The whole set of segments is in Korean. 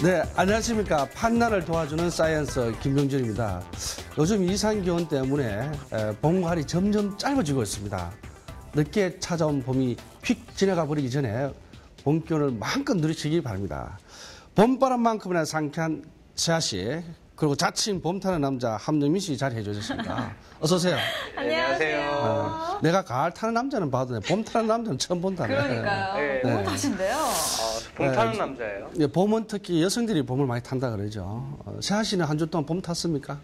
네, 안녕하십니까. 판단을 도와주는 사이언스 김병준입니다. 요즘 이상기온 때문에 봄가을이 점점 짧아지고 있습니다. 늦게 찾아온 봄이 휙 지나가 버리기 전에 봄 기온을 마음껏 누리시기 바랍니다. 봄바람만큼이나 상쾌한 세아 씨, 그리고 자칭 봄 타는 남자 함정민 씨 자리해 주셨습니다. 어서 오세요. 안녕하세요. 내가 가을 타는 남자는 봐도 봄 타는 남자는 처음 본다네. 그러니까요. 네. 봄을 타신대요. 봄 타는 남자예요. 예, 봄은 특히 여성들이 봄을 많이 탄다 그러죠. 세아 씨는 한 주 동안 봄 탔습니까?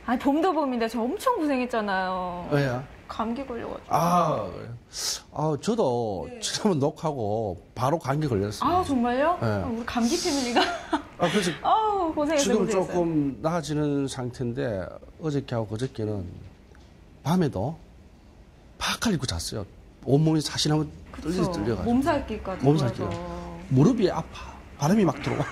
아니, 봄도 봄인데 저 엄청 고생했잖아요. 왜요? 감기 걸려가지고. 저도 지난번 녹하고 바로 감기 걸렸어요. 아, 정말요? 네. 우리 감기 패밀리가. 그래서 고생했어요. 지금 조금 나아지는 상태인데 어저께하고 그저께는 밤에도 파카를 입고 잤어요. 온몸이 사시나무 떨려가지고. 몸살기까지. 몸살기가. 무릎이 아파. 바람이 막 들어와.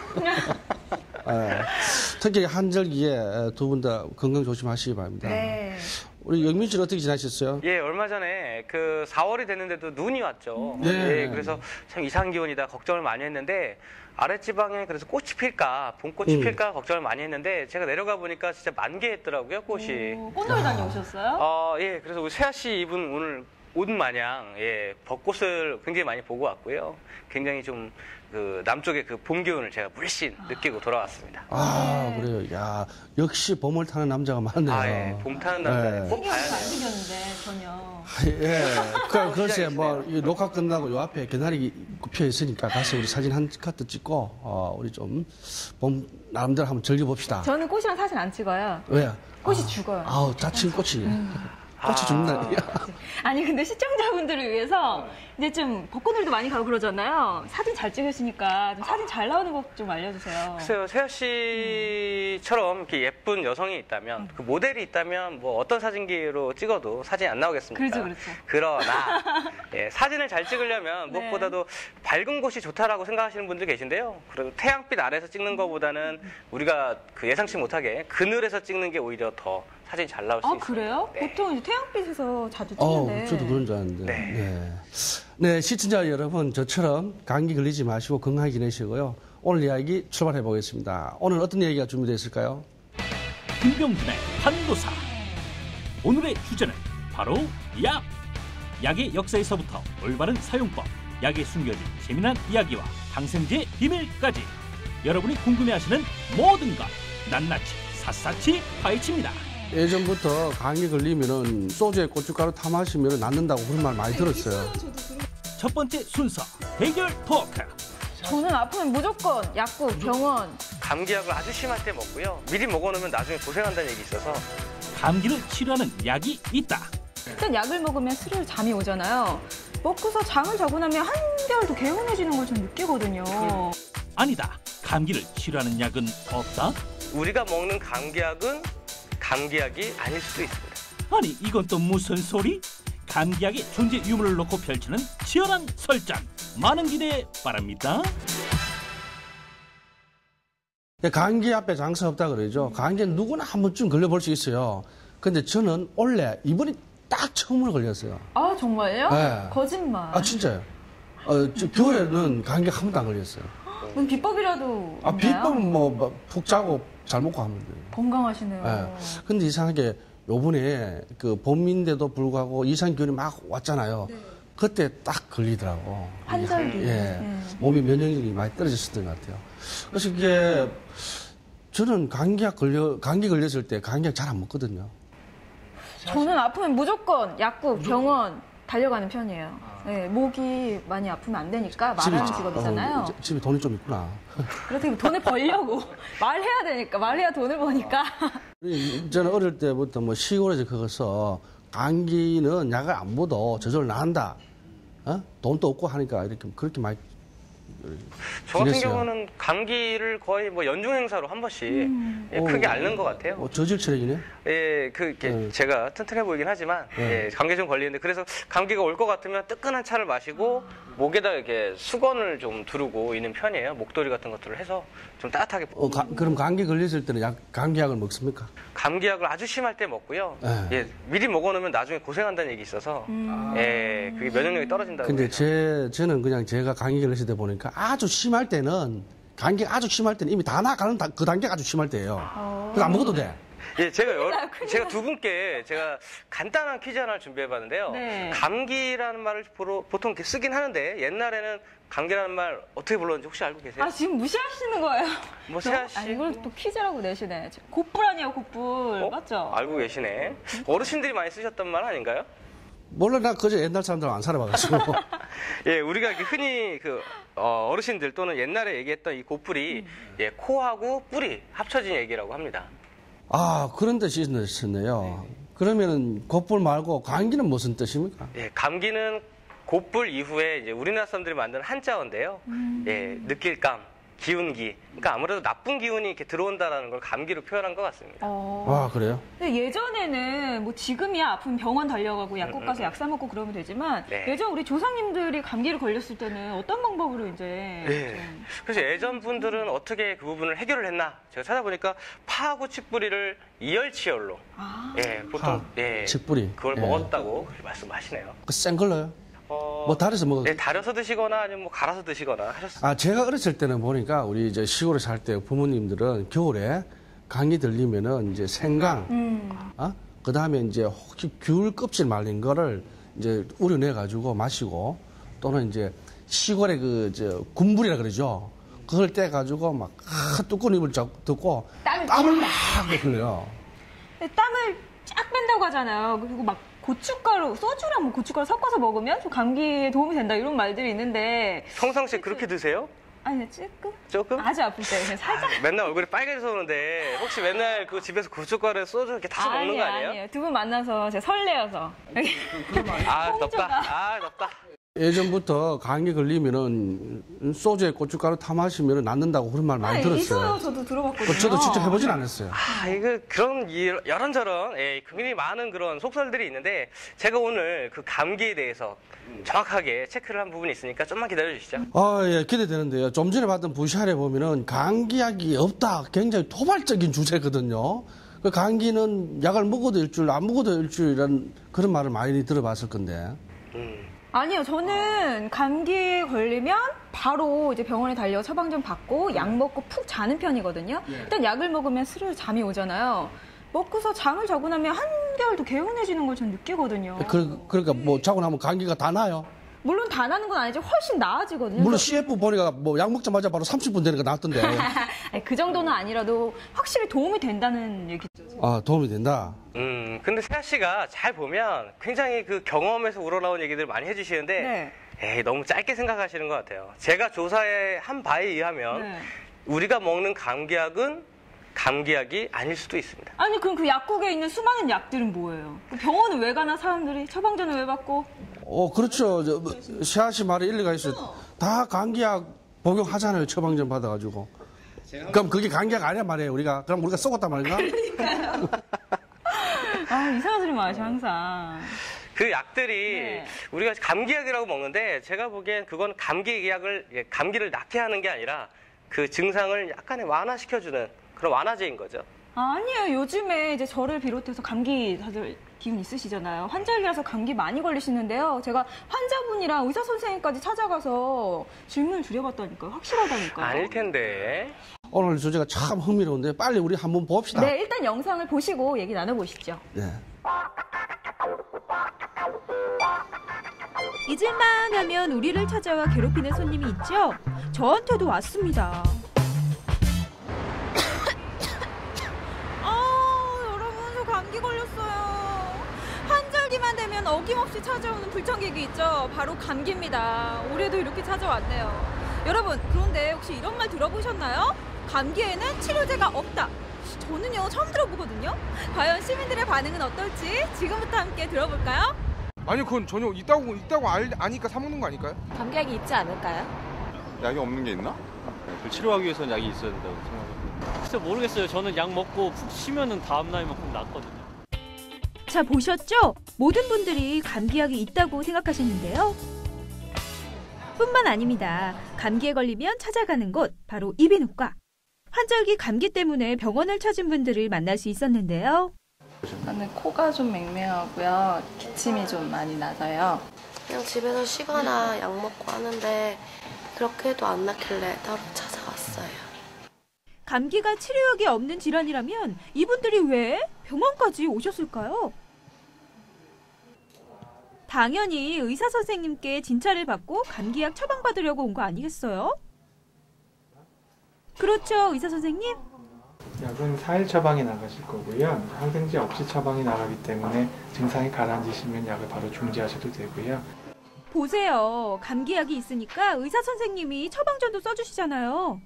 특히 한절기에 두 분 다 건강 조심하시기 바랍니다. 네. 우리 영민 씨는 어떻게 지나셨어요? 예, 얼마 전에 그 4월이 됐는데도 눈이 왔죠. 네. 예, 그래서 참 이상기온이다 걱정을 많이 했는데 아랫지방에 그래서 꽃이 필까, 봄꽃이 필까 걱정을 많이 했는데 제가 내려가 보니까 진짜 만개했더라고요, 꽃이. 꽃놀이 다녀오셨어요? 예, 그래서 우리 세아 씨 입은 오늘 옷 마냥 벚꽃을 굉장히 많이 보고 왔고요. 굉장히 좀 그 남쪽의 그 봄 기운을 제가 물씬 느끼고 돌아왔습니다. 그래요. 야, 역시 봄을 타는 남자가 많네요. 예, 봄 타는 남자 꼭 신경 봐야 안 돼요. 쓰겼는데, 전혀. 글쎄, 이 녹화 끝나고 요 앞에 개나리 펴 있으니까 가서 우리 사진 한 카트 찍고, 우리 좀 봄 나름대로 한번 즐겨봅시다. 저는 꽃이랑 사진 안 찍어요. 왜요? 꽃이 죽어요. 자칭 꽃이. 꽃이 죽는다. 아니, 근데 시청자분들을 위해서 이제 좀 벚꽃놀이도 많이 가고 그러잖아요. 사진 잘 찍으시니까 좀 사진 잘 나오는 법 좀 알려주세요. 글쎄요, 세아 씨처럼 이렇게 예쁜 여성이 있다면, 그 모델이 있다면, 뭐 어떤 사진기로 찍어도 사진이 안 나오겠습니까? 그렇죠. 그러나, 사진을 잘 찍으려면 네. 무엇보다도 밝은 곳이 좋다라고 생각하시는 분들 계신데요. 그래도 태양빛 아래에서 찍는 것보다는 우리가 그 예상치 못하게 그늘에서 찍는 게 오히려 더 사진이 잘 나올 수 있어요. 그래요? 보통 이제 태양빛에서 자주 찍는데. 저도 그런 줄 알았는데. 네. 네, 시청자 여러분, 저처럼 감기 걸리지 마시고 건강하게 지내시고요. 오늘 이야기 출발해 보겠습니다. 오늘 어떤 얘기가 준비되어 있을까요? 김병준의 판도사. 오늘의 주제는 바로 약. 약의 역사에서부터 올바른 사용법, 약의 숨겨진 재미난 이야기와 항생제 비밀까지 여러분이 궁금해하시는 모든 것 낱낱이 샅샅이 파헤칩니다. 예전부터 감기 걸리면은 소주에 고춧가루 타 마시면 낫는다고 그런 말 많이 들었어요. 첫 번째 순서 대결 토크. 저는 아프면 무조건 약국, 병원. 감기약을 아주 심할 때 먹고요. 미리 먹어놓으면 나중에 고생한다는 얘기 있어서 감기를 치료하는 약이 있다. 일단 약을 먹으면 스르르 잠이 오잖아요. 먹고서 잠을 자고 나면 한결 더 개운해지는 걸 좀 느끼거든요. 아니다. 감기를 치료하는 약은 없다? 우리가 먹는 감기약은 감기약이 아닐 수도 있습니다. 아니 이건 또 무슨 소리? 감기약의 존재 유무를 놓고 펼치는 치열한 설전. 많은 기대 바랍니다. 감기 앞에 장사 없다 그러죠. 감기는 누구나 한 번쯤 걸려볼 수 있어요. 근데 저는 원래 이번이 딱 처음으로 걸렸어요. 아, 정말요? 네. 거짓말. 진짜요. 겨울에는 감기 한 번도 안 걸렸어요. 그럼 비법이라도 있나요? 비법은 푹 자고 잘 먹고 하면 돼요. 건강하시네요. 근데 이상하게 요번에 그 봄인데도 불구하고 이상기온이 막 왔잖아요. 그때 딱 걸리더라고. 환절기. 몸이 면역력이 많이 떨어졌었던 것 같아요. 그래서 이게 저는 감기 걸렸을 때 감기약 잘 안 먹거든요. 저는 아프면 무조건 약국, 병원 달려가는 편이에요. 네, 목이 많이 아프면 안 되니까 말하는 직업이잖아요. 집에 돈이 좀 있구나. 그렇다고 돈을 벌려고 말해야 되니까 말해야 돈을 버니까. 저는 어릴 때부터 시골에서 그거서 감기는 약을 안 먹어도 저절로 나은다. 돈도 없고 하니까 이렇게 그렇게 많이. 저 같은 지냈어요. 경우는 감기를 거의 연중 행사로 한 번씩 크게 앓는 것 같아요. 저질 체력이네. 제가 튼튼해 보이긴 하지만 감기 좀 걸리는데 그래서 감기가 올 것 같으면 뜨끈한 차를 마시고 목에다 이렇게 수건을 좀 두르고 있는 편이에요. 목도리 같은 것들을 해서 좀 따뜻하게. 그럼 감기 걸렸을 때는 감기약을 먹습니까? 감기약을 아주 심할 때 먹고요. 미리 먹어놓으면 나중에 고생한다는 얘기 있어서 그게 면역력이 떨어진다고. 근데 저는 그냥 제가 감기 걸렸을 때 보니까 아주 심할 때는 감기가 아주 심할 때는 이미 다 나가는 그 단계가 아주 심할 때예요. 그래서 안 먹어도 돼. 예, 제가 두 분께 제가 간단한 퀴즈 하나를 준비해봤는데요. 네. 감기라는 말을 보통 이렇게 쓰긴 하는데 옛날에는 감기라는 말 어떻게 불렀는지 혹시 알고 계세요? 아, 지금 무시하시는 거예요? 뭐 세아 씨? 아, 이걸 또 퀴즈라고 내시네. 곱불 아니에요, 곱불. 맞죠? 알고 계시네. 어르신들이 많이 쓰셨던 말 아닌가요? 몰라, 나 그저 옛날 사람들 안 살아봐가지고. 예, 우리가 이렇게 흔히 어르신들 또는 옛날에 얘기했던 이 곱불이 예, 코하고 뿔이 합쳐진 얘기라고 합니다. 아, 그런 뜻이 있었네요. 그러면은 곱불 말고 감기는 무슨 뜻입니까? 예, 감기는 곱불 이후에 이제 우리나라 사람들이 만든 한자어인데요. 예, 느낄감, 기운기. 그러니까 아무래도 나쁜 기운이 이렇게 들어온다라는 걸 감기로 표현한 것 같습니다. 아, 그래요? 근데 예전에는 뭐 지금이야 아프면 병원 달려가고 약국 가서 약 사 먹고 그러면 되지만 네. 예전 우리 조상님들이 감기를 걸렸을 때는 어떤 방법으로 이제 네. 좀 그래서 예전 분들은 어떻게 그 부분을 해결을 했나? 제가 찾아보니까 파하고 칡뿌리를 이열치열로 예, 보통 예, 칡뿌리. 그걸 예. 먹었다고 말씀하시네요. 그 센 걸로요? 뭐 달에서 먹어. 네, 달여서 드시거나 아니면 뭐 갈아서 드시거나 하셨어요. 아, 제가 어렸을 때는 보니까 우리 이제 시골에 살 때 부모님들은 겨울에 감기 들리면은 이제 생강, 그 다음에 이제 혹시 귤 껍질 말린 거를 이제 우려내가지고 마시고 또는 이제 시골에 군불이라 그러죠. 그걸 떼가지고 막 두꺼운 입을 듣고 땀을 막 흘려요. 땀을 쫙 뺀다고 하잖아요. 그리고 막 고춧가루, 소주랑 뭐 고춧가루 섞어서 먹으면 좀 감기에 도움이 된다 이런 말들이 있는데 평상시에 그렇게 드세요? 아니 조금? 조금? 아주 아플 때 그냥 살짝 맨날 얼굴이 빨개져서 오는데 혹시 맨날 그 집에서 고춧가루에 소주 이렇게 타서 먹는 거 아니에요? 아니에요. 두 분 만나서 제가 설레어서 아, 덥다. 홍조가. 아, 덥다. 예전부터 감기 걸리면은 소주에 고춧가루 타 마시면 낫는다고 그런 말 많이 있어요. 들었어요. 저도 들어봤거든요. 저도 직접 해보진 않았어요. 아, 이거 그런 이런저런 굉장히 많은 그런 속설들이 있는데 제가 오늘 그 감기에 대해서 정확하게 체크를 한 부분이 있으니까 좀만 기다려 주시죠. 아, 예, 기대되는데요. 좀 전에 봤던 VCR에 보면은 감기약이 없다. 굉장히 토발적인 주제거든요. 그 감기는 약을 먹어도 일주일, 안 먹어도 일주일이라는 그런 말을 많이 들어봤을 건데. 아니요, 저는 감기에 걸리면 바로 이제 병원에 달려 처방전 받고 약 먹고 푹 자는 편이거든요. 일단 약을 먹으면 스르르 잠이 오잖아요. 먹고서 잠을 자고 나면 한결 더 개운해지는 걸 전 느끼거든요. 그러니까 뭐 자고 나면 감기가 다 나요. 물론 다 나는 건 아니죠. 훨씬 나아지거든요. 물론 CF 보니까 뭐 약 먹자마자 바로 30분 되니까 낫던데. 아니, 그 정도는 아니라도 확실히 도움이 된다는 얘기죠. 아, 도움이 된다. 근데 세아 씨가 잘 보면 굉장히 그 경험에서 우러나온 얘기들 많이 해주시는데 에이, 너무 짧게 생각하시는 것 같아요. 제가 조사에 한 바에 의하면 우리가 먹는 감기약은 감기약이 아닐 수도 있습니다. 아니, 그럼 그 약국에 있는 수많은 약들은 뭐예요? 병원은 왜 가나 사람들이? 처방전은 왜 받고? 그렇죠. 세아 씨 말에 일리가 있어요. 다 감기약 복용하잖아요. 처방전 받아가지고. 그럼 그게 감기약 아니야 말이에요. 그럼 우리가 썩었단 말인가? 아, 이상한 소리만 하셔, 항상. 그 약들이 우리가 감기약이라고 먹는데 제가 보기엔 그건 감기를 낫게 하는 게 아니라 그 증상을 약간의 완화시켜주는 그런 완화제인 거죠. 아니에요. 요즘에 이제 저를 비롯해서 감기 다들 기운 있으시잖아요. 환절기라서 감기 많이 걸리시는데요. 제가 환자분이랑 의사 선생님까지 찾아가서 질문을 드려봤다니까요. 확실하다니까요. 아닐 텐데. 오늘 주제가 참 흥미로운데 빨리 우리 한번 봅시다. 네, 일단 영상을 보시고 얘기 나눠보시죠. 네. 잊을만 하면 우리를 찾아와 괴롭히는 손님이 있죠? 저한테도 왔습니다. 여러분, 저 감기 걸렸어요. 환절기만 되면 어김없이 찾아오는 불청객이 있죠. 바로 감기입니다. 올해도 이렇게 찾아왔네요. 여러분, 그런데 혹시 이런 말 들어보셨나요? 감기에는 치료제가 없다. 저는요, 처음 들어보거든요. 과연 시민들의 반응은 어떨지 지금부터 함께 들어볼까요? 아니 그건 전혀 있다고 아니까 사 먹는 거 아닐까요? 감기약이 있지 않을까요? 약이 없는 게 있나? 치료하기 위해서는 약이 있어야 된다고 생각합니다. 진짜 모르겠어요. 저는 약 먹고 푹 쉬면은 다음날이면 꼭 낫거든요. 자, 보셨죠? 모든 분들이 감기약이 있다고 생각하셨는데요. 뿐만 아닙니다. 감기에 걸리면 찾아가는 곳, 바로 이비인후과. 환절기 감기 때문에 병원을 찾은 분들을 만날 수 있었는데요. 저는 코가 좀 맹맹하고요. 기침이 좀 많이 나서요. 그냥 집에서 쉬거나 약 먹고 하는데 그렇게 해도 안 낫길래 따로 찾아왔어요. 감기가 치료약이 없는 질환이라면 이분들이 왜 병원까지 오셨을까요? 당연히 의사 선생님께 진찰을 받고 감기약 처방받으려고 온 거 아니겠어요? 그렇죠, 의사 선생님? 약은 4일 처방이 나가실 거고요. 항생제 없이 처방이 나가기 때문에 증상이 가라앉으시면 약을 바로 중지하셔도 되고요. 보세요. 감기약이 있으니까 의사 선생님이 처방전도 써주시잖아요.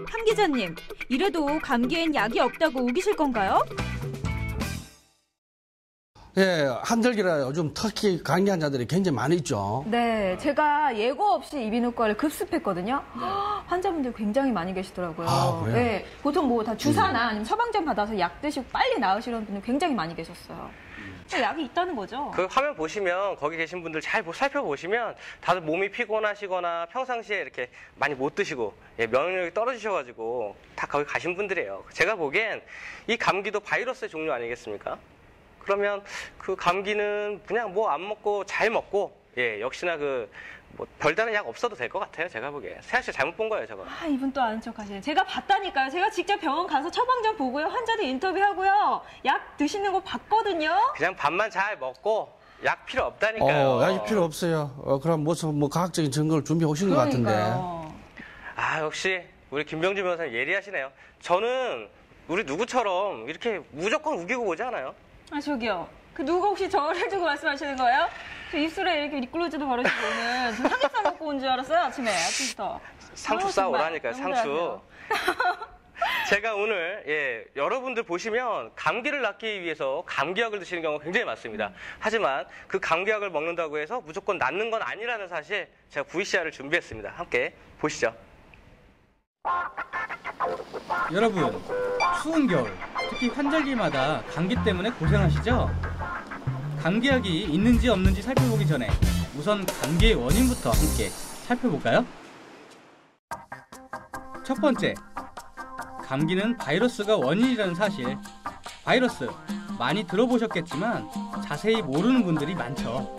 함 기자님, 이래도 감기엔 약이 없다고 우기실 건가요? 예, 한절기라 요즘 특히 감기 환자들이 굉장히 많이 있죠. 네, 제가 예고 없이 이비인후과를 급습했거든요. 환자분들 굉장히 많이 계시더라고요. 아, 그래요? 네, 보통 뭐 다 주사나 아니면 처방전 받아서 약 드시고 빨리 나으시는 분들 굉장히 많이 계셨어요. 약이 있다는 거죠. 그 화면 보시면 거기 계신 분들 잘 살펴보시면 다들 몸이 피곤하시거나 평상시에 이렇게 많이 못 드시고 면역력이 떨어지셔가지고 다 거기 가신 분들이에요. 제가 보기엔 이 감기도 바이러스의 종류 아니겠습니까? 그러면 그 감기는 그냥 뭐 안 먹고 잘 먹고 역시나 뭐 별다른 약 없어도 될 것 같아요. 제가 보기에. 세아 씨 잘못 본 거예요, 저거. 아, 이분 또 아는 척 하시네. 제가 봤다니까요. 제가 직접 병원 가서 처방전 보고요. 환자들 인터뷰하고요. 약 드시는 거 봤거든요. 그냥 밥만 잘 먹고 약 필요 없다니까요. 약이 필요 없어요. 그럼 무슨 과학적인 증거를 준비해 오신 것 같은데. 아, 역시 우리 김병주 변호사님 예리하시네요. 저는 우리 누구처럼 이렇게 무조건 우기고 오지 않아요. 아, 저기요. 그 누구 혹시 저를 두고 말씀하시는 거예요? 저 입술에 이렇게 미꾸라지도 바르시고 오늘 저 삼겹살 먹고 온 줄 알았어요. 아침부터. 상추 싸오라니까요, 상추. 제가 오늘 여러분들 보시면 감기를 낫기 위해서 감기약을 드시는 경우가 굉장히 많습니다. 하지만 그 감기약을 먹는다고 해서 무조건 낫는 건 아니라는 사실 제가 VCR을 준비했습니다. 함께 보시죠. 여러분, 추운 겨울, 특히 환절기마다 감기 때문에 고생하시죠? 감기약이 있는지 없는지 살펴보기 전에 우선 감기의 원인부터 함께 살펴볼까요? 첫 번째, 감기는 바이러스가 원인이라는 사실. 바이러스 많이 들어보셨겠지만 자세히 모르는 분들이 많죠.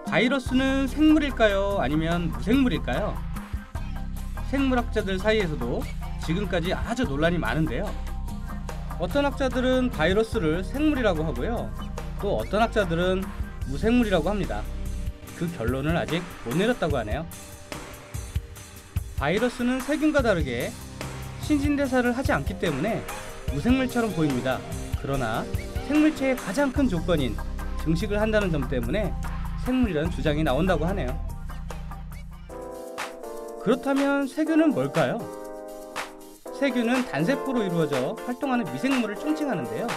바이러스는 생물일까요? 아니면 무생물일까요? 생물학자들 사이에서도 지금까지 아주 논란이 많은데요. 어떤 학자들은 바이러스를 생물이라고 하고요. 또 어떤 학자들은 무생물이라고 합니다. 그 결론을 아직 못 내렸다고 하네요. 바이러스는 세균과 다르게 신진대사를 하지 않기 때문에 무생물처럼 보입니다. 그러나 생물체의 가장 큰 조건인 증식을 한다는 점 때문에 생물이라는 주장이 나온다고 하네요. 그렇다면 세균은 뭘까요? 세균은 단세포로 이루어져 활동하는 미생물을 총칭하는데요.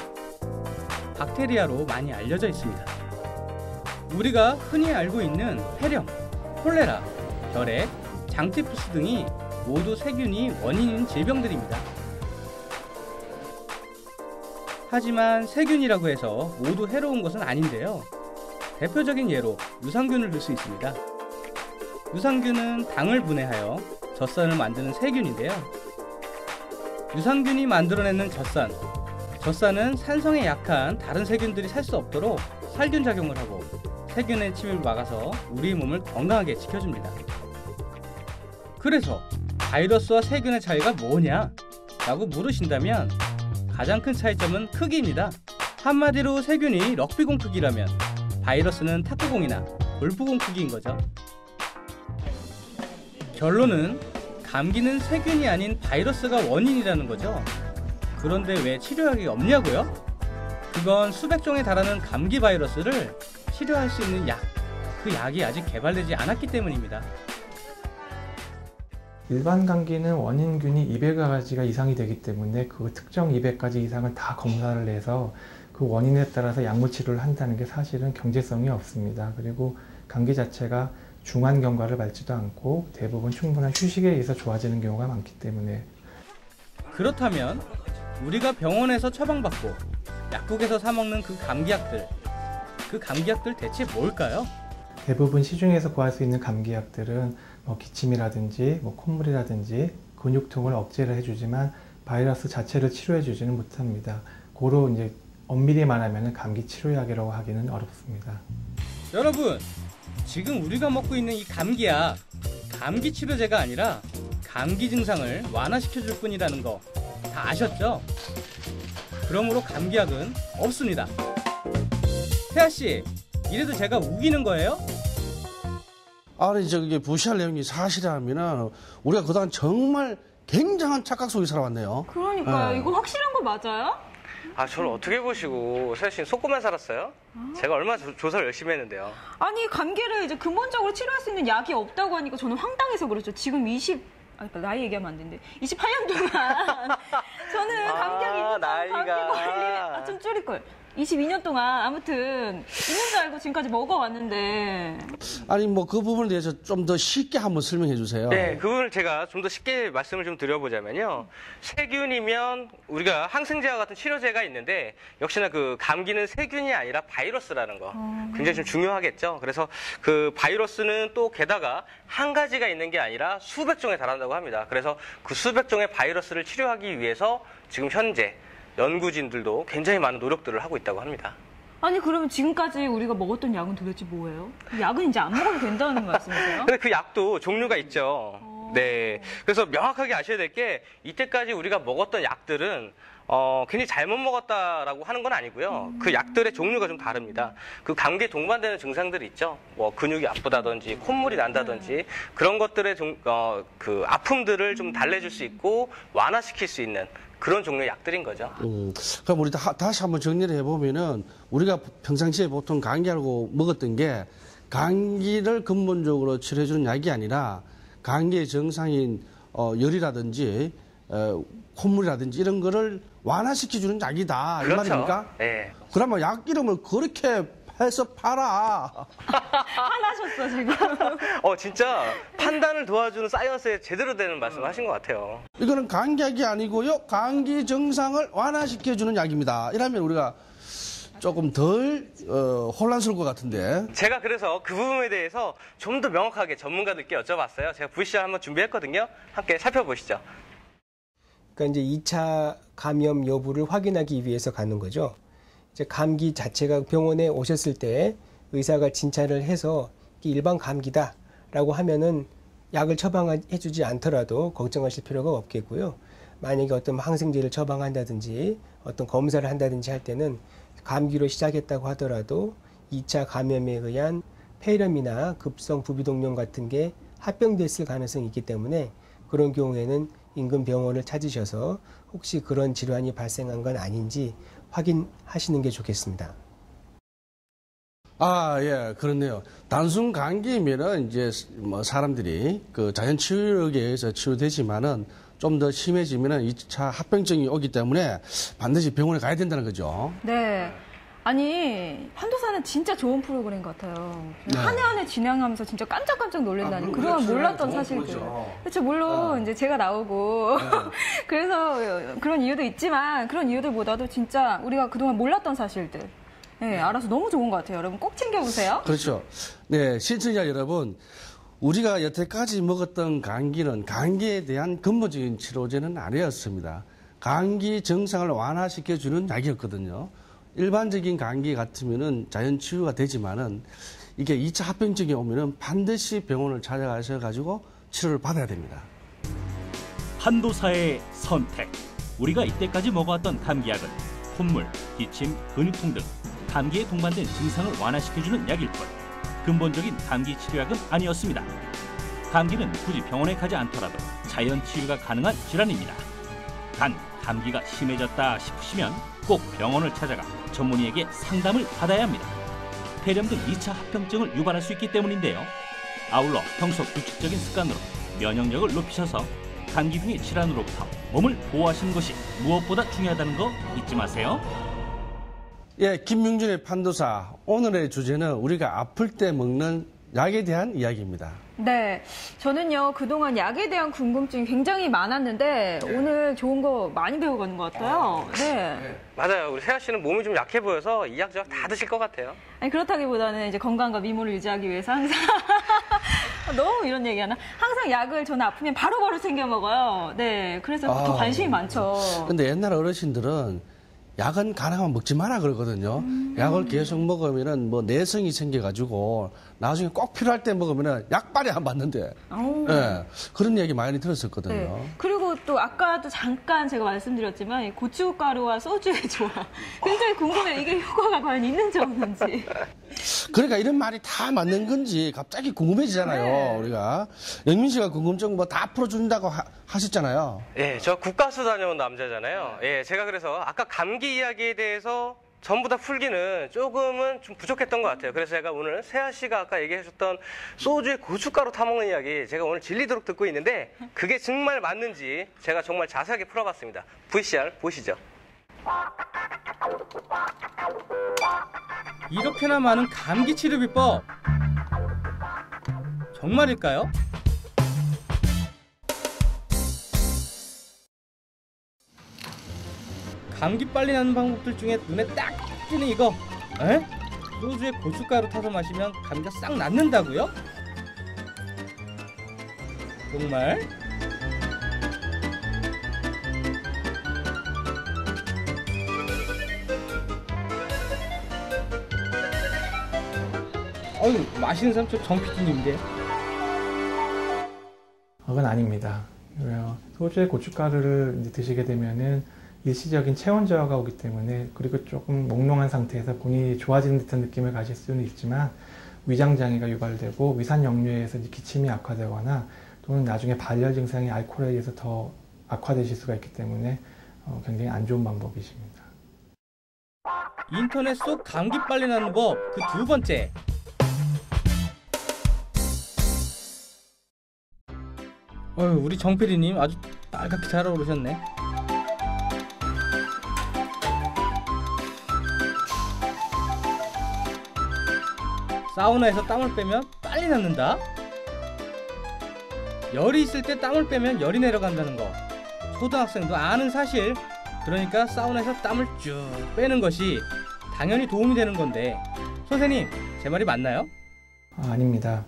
박테리아로 많이 알려져 있습니다. 우리가 흔히 알고 있는 폐렴, 콜레라, 결핵, 장티푸스 등이 모두 세균이 원인인 질병들입니다. 하지만 세균이라고 해서 모두 해로운 것은 아닌데요. 대표적인 예로 유산균을 들 수 있습니다. 유산균은 당을 분해하여 젖산을 만드는 세균인데요. 유산균이 만들어내는 젖산은 산성에 약한 다른 세균들이 살 수 없도록 살균 작용을 하고 세균의 침입을 막아서 우리 몸을 건강하게 지켜줍니다. 그래서 바이러스와 세균의 차이가 뭐냐? 라고 물으신다면 가장 큰 차이점은 크기입니다. 한마디로 세균이 럭비공 크기라면 바이러스는 탁구공이나 골프공 크기인 거죠. 결론은 감기는 세균이 아닌 바이러스가 원인이라는 거죠. 그런데 왜 치료약이 없냐고요? 그건 수백 종에 달하는 감기 바이러스를 치료할 수 있는 약, 그 약이 아직 개발되지 않았기 때문입니다. 일반 감기는 원인균이 200가지가 이상이 되기 때문에 그 특정 200가지 이상을 다 검사를 해서 그 원인에 따라서 약물 치료를 한다는 게 사실은 경제성이 없습니다. 그리고 감기 자체가 중한 경과를 밟지도 않고 대부분 충분한 휴식에 의해서 좋아지는 경우가 많기 때문에. 그렇다면 우리가 병원에서 처방받고 약국에서 사 먹는 그 감기약들 대체 뭘까요? 대부분 시중에서 구할 수 있는 감기약들은 기침이라든지 콧물이라든지 근육통을 억제를 해주지만 바이러스 자체를 치료해주지는 못합니다. 고로 이제 엄밀히 말하면 감기 치료약이라고 하기는 어렵습니다. 여러분, 지금 우리가 먹고 있는 이 감기약, 감기 치료제가 아니라 감기 증상을 완화시켜줄 뿐이라는 거 다 아셨죠? 그러므로 감기약은 없습니다. 태아 씨, 이래도 제가 우기는 거예요? 아니 저게 부시할 내용이 사실이라면은 우리가 그동안 정말 굉장한 착각 속에 살아왔네요. 그러니까요. 네. 이거 확실한 거 맞아요? 아, 저를 어떻게 보시고 세아 씨는 속고만 살았어요? 제가 얼마나 조사를 열심히 했는데요. 아니 감기를 이제 근본적으로 치료할 수 있는 약이 없다고 하니까 저는 황당해서 그렇죠. 지금 나이 얘기하면 안 되는데 28년 동안 저는 감기약이 있는 나이가. 감기 걸리 좀 줄일 걸. 22년 동안 아무튼 있는 줄 알고 지금까지 먹어왔는데. 아니 뭐 그 부분에 대해서 좀 더 쉽게 한번 설명해 주세요. 네, 그 부분을 제가 좀 더 쉽게 말씀을 좀 드려보자면요. 세균이면 우리가 항생제와 같은 치료제가 있는데 역시나 그 감기는 세균이 아니라 바이러스라는 거 굉장히 좀 중요하겠죠. 그래서 그 바이러스는 또 게다가 한 가지가 있는 게 아니라 수백 종에 달한다고 합니다. 그래서 그 수백 종의 바이러스를 치료하기 위해서 지금 현재 연구진들도 굉장히 많은 노력들을 하고 있다고 합니다. 아니 그러면 지금까지 우리가 먹었던 약은 도대체 뭐예요? 약은 이제 안 먹어도 된다는 말씀이세요? 근데 그 약도 종류가 있죠. 네. 그래서 명확하게 아셔야 될 게 이때까지 우리가 먹었던 약들은 괜히 잘못 먹었다라고 하는 건 아니고요. 그 약들의 종류가 좀 다릅니다. 그 감기에 동반되는 증상들이 있죠. 뭐 근육이 아프다든지 콧물이 난다든지 그런 것들의 그 아픔들을 좀 달래줄 수 있고 완화시킬 수 있는 그런 종류의 약들인 거죠. 그럼 우리 다시 한번 정리를 해보면은 우리가 평상시에 보통 감기하고 먹었던 게 감기를 근본적으로 치료해주는 약이 아니라 감기의 정상인 열이라든지 콧물이라든지 이런 거를 완화시켜주는 약이다. 그렇죠. 이 말입니까? 네. 그러면 약 이름을 그렇게 해서 팔아. 화나셨어 지금. 진짜 판단을 도와주는 사이언스에 제대로 되는 말씀을 하신 것 같아요. 이거는 감기약이 아니고요. 감기 증상을 완화시켜주는 약입니다. 이러면 우리가 조금 덜 혼란스러울 것 같은데. 제가 그래서 그 부분에 대해서 좀 더 명확하게 전문가들께 여쭤봤어요. 제가 VCR 한번 준비했거든요. 함께 살펴보시죠. 그러니까 이제 2차 감염 여부를 확인하기 위해서 가는 거죠. 이제 감기 자체가 병원에 오셨을 때 의사가 진찰을 해서 일반 감기다라고 하면은 약을 처방해주지 않더라도 걱정하실 필요가 없겠고요. 만약에 어떤 항생제를 처방한다든지 어떤 검사를 한다든지 할 때는 감기로 시작했다고 하더라도 2차 감염에 의한 폐렴이나 급성 부비동염 같은 게 합병됐을 가능성이 있기 때문에 그런 경우에는 인근 병원을 찾으셔서 혹시 그런 질환이 발생한 건 아닌지 확인하시는 게 좋겠습니다. 예, 그렇네요. 단순 감기면은 이제 뭐 사람들이 그 자연 치유력에 의해서 치유되지만은 좀 더 심해지면은 2차 합병증이 오기 때문에 반드시 병원에 가야 된다는 거죠. 네. 아니 판도사는 진짜 좋은 프로그램 같아요. 네. 한 해 한 해 진행하면서 진짜 깜짝깜짝 놀란다니 그동안 몰랐던 사실들. 그렇죠. 물론 이제 제가 나오고 그래서 그런 이유도 있지만 그런 이유들보다도 진짜 우리가 그동안 몰랐던 사실들. 네, 알아서 너무 좋은 것 같아요. 여러분 꼭 챙겨보세요. 그렇죠. 네, 시청자 여러분. 우리가 여태까지 먹었던 감기는 감기에 대한 근본적인 치료제는 아니었습니다. 감기 증상을 완화시켜주는 약이었거든요. 일반적인 감기 같으면은 자연 치유가 되지만은 이게 2차 합병증이 오면은 반드시 병원을 찾아가셔가지고 치료를 받아야 됩니다. 판도사의 선택. 우리가 이때까지 먹어왔던 감기약은 콧물, 기침, 근육통 등 감기에 동반된 증상을 완화시켜주는 약일 뿐 근본적인 감기 치료약은 아니었습니다. 감기는 굳이 병원에 가지 않더라도 자연 치유가 가능한 질환입니다. 단 감기가 심해졌다 싶으시면 꼭 병원을 찾아가 전문의에게 상담을 받아야 합니다. 폐렴 등 2차 합병증을 유발할 수 있기 때문인데요. 아울러 평소 규칙적인 습관으로 면역력을 높이셔서 감기 등의 질환으로부터 몸을 보호하시는 것이 무엇보다 중요하다는 거 잊지 마세요. 예, 김명준의 판도사. 오늘의 주제는 우리가 아플 때 먹는 약에 대한 이야기입니다. 네, 저는요 그동안 약에 대한 궁금증이 굉장히 많았는데 오늘 좋은 거 많이 배워가는 것 같아요. 네. 맞아요. 우리 세아 씨는 몸이 좀 약해 보여서 이 약저약 다 드실 것 같아요. 아니 그렇다기보다는 이제 건강과 미모를 유지하기 위해서 항상 너무 이런 얘기하나? 항상 약을 저는 아프면 바로바로 챙겨 먹어요. 네, 그래서 더 관심이 많죠. 근데 옛날 어르신들은 약은 가능하면 먹지 마라 그러거든요. 약을 계속 먹으면은 뭐 내성이 생겨가지고 나중에 꼭 필요할 때 먹으면은 약발이 안 맞는데. 예, 그런 얘기 많이 들었었거든요. 네. 그리고 또 아까도 잠깐 제가 말씀드렸지만 이 고춧가루와 소주의 조합 굉장히 궁금해요. 이게 효과가 과연 있는지 없는지. 그러니까 이런 말이 다 맞는 건지 갑자기 궁금해지잖아요. 네. 우리가 영민 씨가 궁금증 뭐 다 풀어준다고 하셨잖아요. 예, 저 국가수 다녀온 남자잖아요. 예, 제가 그래서 아까 감기 이야기에 대해서 전부 다 풀기는 조금은 좀 부족했던 것 같아요. 그래서 제가 오늘 세아 씨가 아까 얘기해 주셨던 소주에 고춧가루 타먹는 이야기 제가 오늘 질리도록 듣고 있는데 그게 정말 맞는지 제가 정말 자세하게 풀어봤습니다. VCR 보시죠. 이렇게나 많은 감기 치료 비법 정말일까요? 감기 빨리 나는 방법들 중에 눈에 딱 띄는 이거 에? 소주에 고춧가루 타서 마시면 감기가 싹 낫는다고요? 정말? 어휴, 마시는 사람 저 정PD님인데. 그건 아닙니다. 소주에 고춧가루를 이제 드시게 되면은 일시적인 체온 저하가 오기 때문에, 그리고 조금 몽롱한 상태에서 본인이 좋아지는 듯한 느낌을 가질 수는 있지만 위장 장애가 유발되고 위산 역류에서 기침이 악화되거나 또는 나중에 발열 증상이 알코올에 의해서 더 악화되실 수가 있기 때문에 굉장히 안 좋은 방법이십니다. 인터넷 속 감기 빨리 나는 법 그 두 번째. 우리 정PD님 아주 빨갛게 잘 어우르셨네. 사우나에서 땀을 빼면 빨리 낫는다? 열이 있을 때 땀을 빼면 열이 내려간다는 거 초등학생도 아는 사실. 그러니까 사우나에서 땀을 쭉 빼는 것이 당연히 도움이 되는 건데 선생님 제 말이 맞나요? 아닙니다.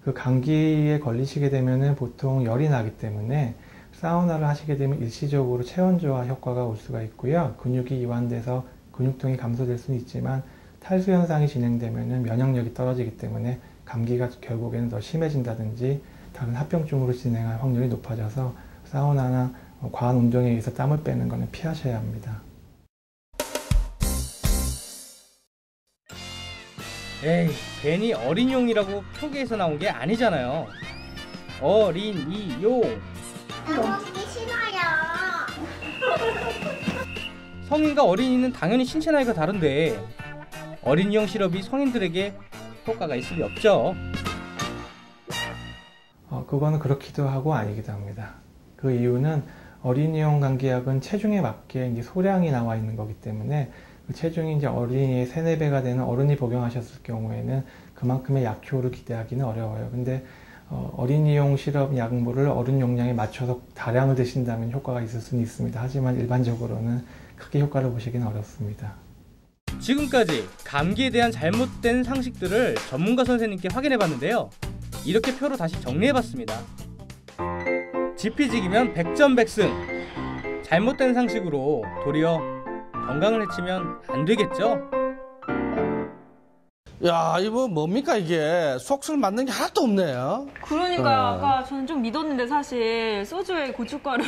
그 감기에 걸리시게 되면은 보통 열이 나기 때문에 사우나를 하시게 되면 일시적으로 체온 저하 효과가 올 수가 있고요. 근육이 이완돼서 근육통이 감소될 수는 있지만 탈수 현상이 진행되면은 면역력이 떨어지기 때문에 감기가 결국에는 더 심해진다든지 다른 합병증으로 진행할 확률이 높아져서 사우나나 과한 운동에 의해서 땀을 빼는 것은 피하셔야 합니다. 에이, 괜히 어린이용이라고 표기에서 나온 게 아니잖아요. 어린이용. 먹기 싫어요. 성인과 어린이는 당연히 신체 나이가 다른데 어린이용 시럽이 성인들에게 효과가 있을 리 없죠. 그거는 그렇기도 하고 아니기도 합니다. 그 이유는 어린이용 감기약은 체중에 맞게 이제 소량이 나와 있는 거기 때문에 그 체중이 이제 어린이의 3, 4배가 되는 어른이 복용하셨을 경우에는 그만큼의 약효를 기대하기는 어려워요. 근데 어린이용 시럽 약물을 어른 용량에 맞춰서 다량을 드신다면 효과가 있을 수는 있습니다. 하지만 일반적으로는 크게 효과를 보시기는 어렵습니다. 지금까지 감기에 대한 잘못된 상식들을 전문가 선생님께 확인해봤는데요. 이렇게 표로 다시 정리해봤습니다. 지피지기면 백전백승. 잘못된 상식으로 도리어 건강을 해치면 안 되겠죠? 야, 이거 뭡니까 이게? 속설 맞는 게 하나도 없네요. 그러니까 아까 저는 좀 믿었는데 사실 소주에 고춧가루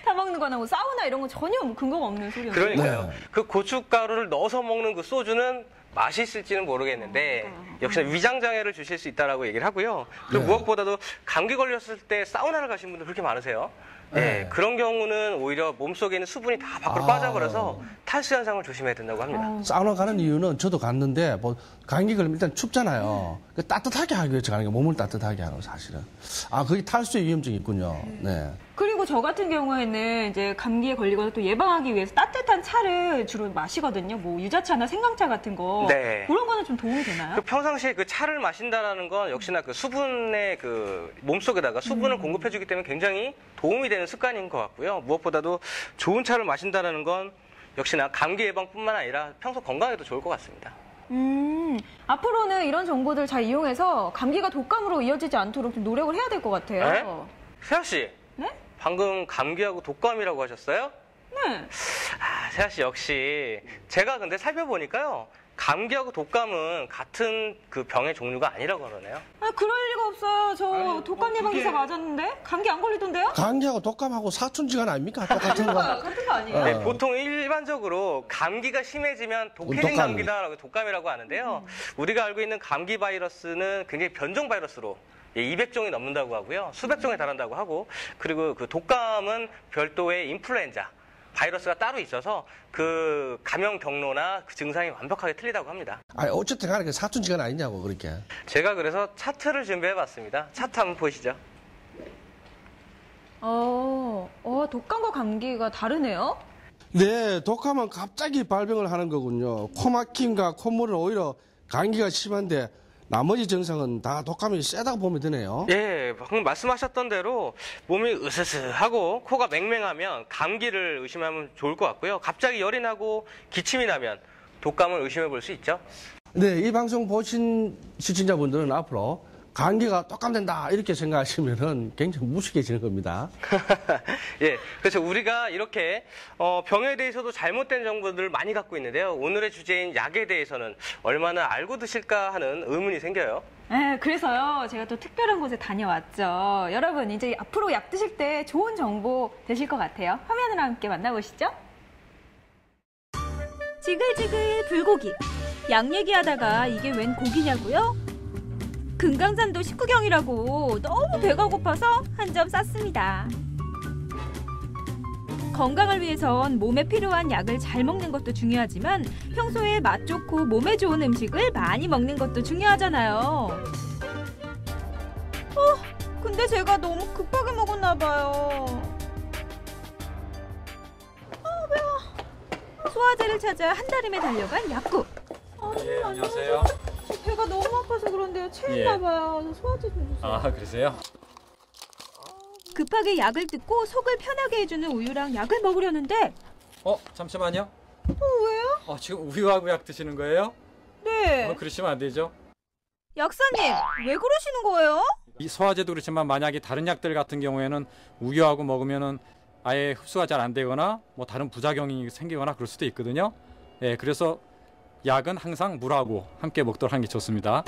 타먹는 거나 뭐 사우나 이런 거 전혀 근거가 없는 소리였어요. 그러니까요. 네. 그 고춧가루를 넣어서 먹는 그 소주는 맛이 있을지는 모르겠는데 역시나 위장 장애를 주실 수 있다라고 얘기를 하고요. 그리고 무엇보다도 감기 걸렸을 때 사우나를 가신 분들 그렇게 많으세요. 네, 그런 경우는 오히려 몸속에 있는 수분이 다 밖으로 빠져버려서 탈수 현상을 조심해야 된다고 합니다. 사우나 가는 이유는 저도 갔는데 뭐 감기 걸리면 일단 춥잖아요. 그 따뜻하게 하기 위해서 가는 게 몸을 따뜻하게 하는 사실은. 거기 탈수의 위험증이 있군요. 네. 그리고 저 같은 경우에는 이제 감기에 걸리거나 또 예방하기 위해서 따뜻한 차를 주로 마시거든요. 뭐 유자차나 생강차 같은 거. 네. 그런 거는 좀 도움이 되나요? 평상시에 그 차를 마신다라는 건 역시나 그 수분의 그 몸속에다가 수분을 공급해주기 때문에 굉장히 도움이 되는 습관인 것 같고요. 무엇보다도 좋은 차를 마신다라는 건 역시나 감기 예방뿐만 아니라 평소 건강에도 좋을 것 같습니다. 앞으로는 이런 정보들 잘 이용해서 감기가 독감으로 이어지지 않도록 좀 노력을 해야 될 것 같아요. 네? 세아 씨. 네? 방금 감기하고 독감이라고 하셨어요? 네. 세아 씨 역시 제가 근데 살펴보니까요. 감기하고 독감은 같은 그 병의 종류가 아니라고 그러네요. 아, 그럴 리가 없어요. 저 독감 예방 주사 맞았는데 감기 안 걸리던데요? 감기하고 독감하고 사촌지간 아닙니까? 똑같은 거. 같은 거 아니에요? 네, 보통 일반적으로 감기가 심해지면 독해진 독감. 감기다라고 독감이라고 하는데요. 우리가 알고 있는 감기 바이러스는 굉장히 변종 바이러스로 200종이 넘는다고 하고요. 수백 종에 달한다고 하고, 그리고 그 독감은 별도의 인플루엔자 바이러스가 따로 있어서 그 감염 경로나 그 증상이 완벽하게 틀리다고 합니다. 아니, 어쨌든 간에 사촌지간 아니냐고, 그렇게. 제가 그래서 차트를 준비해봤습니다. 차트 한번 보시죠. 독감과 감기가 다르네요? 네, 독감은 갑자기 발병을 하는 거군요. 코막힘과 콧물은 오히려 감기가 심한데 나머지 증상은 다 독감이 세다고 보면 되네요. 예, 방금 말씀하셨던 대로 몸이 으스스하고 코가 맹맹하면 감기를 의심하면 좋을 것 같고요. 갑자기 열이 나고 기침이 나면 독감을 의심해 볼 수 있죠. 네, 이 방송 보신 시청자분들은 앞으로 감기가 독감된다 이렇게 생각하시면은 굉장히 무식해지는 겁니다. 예, 그래서 우리가 이렇게 병에 대해서도 잘못된 정보들을 많이 갖고 있는데요. 오늘의 주제인 약에 대해서는 얼마나 알고 드실까 하는 의문이 생겨요. 네, 그래서요. 제가 또 특별한 곳에 다녀왔죠. 여러분, 이제 앞으로 약 드실 때 좋은 정보 되실 것 같아요. 화면으로 함께 만나보시죠. 지글지글 불고기. 약 얘기하다가 이게 웬 고기냐고요? 금강산도 식후경이라고 너무 배가 고파서 한 점 쌌습니다. 건강을 위해선 몸에 필요한 약을 잘 먹는 것도 중요하지만 평소에 맛 좋고 몸에 좋은 음식을 많이 먹는 것도 중요하잖아요. 근데 제가 너무 급하게 먹었나 봐요. 매워. 소화제를 찾아 한달음에 달려간 약국. 예, 안녕하세요. 배가 너무 아파서 그런데요. 체했나 봐요. 소화제 좀 주세요. 아, 그러세요? 급하게 약을 뜯고 속을 편하게 해주는 우유랑 약을 먹으려는데 잠시만요. 왜요? 지금 우유하고 약 드시는 거예요? 네. 그러시면 안 되죠. 약사님, 왜 그러시는 거예요? 이 소화제도 그렇지만 만약에 다른 약들 같은 경우에는 우유하고 먹으면은 아예 흡수가 잘 안 되거나 뭐 다른 부작용이 생기거나 그럴 수도 있거든요. 예, 그래서 약은 항상 물하고 함께 먹도록 하는 게 좋습니다.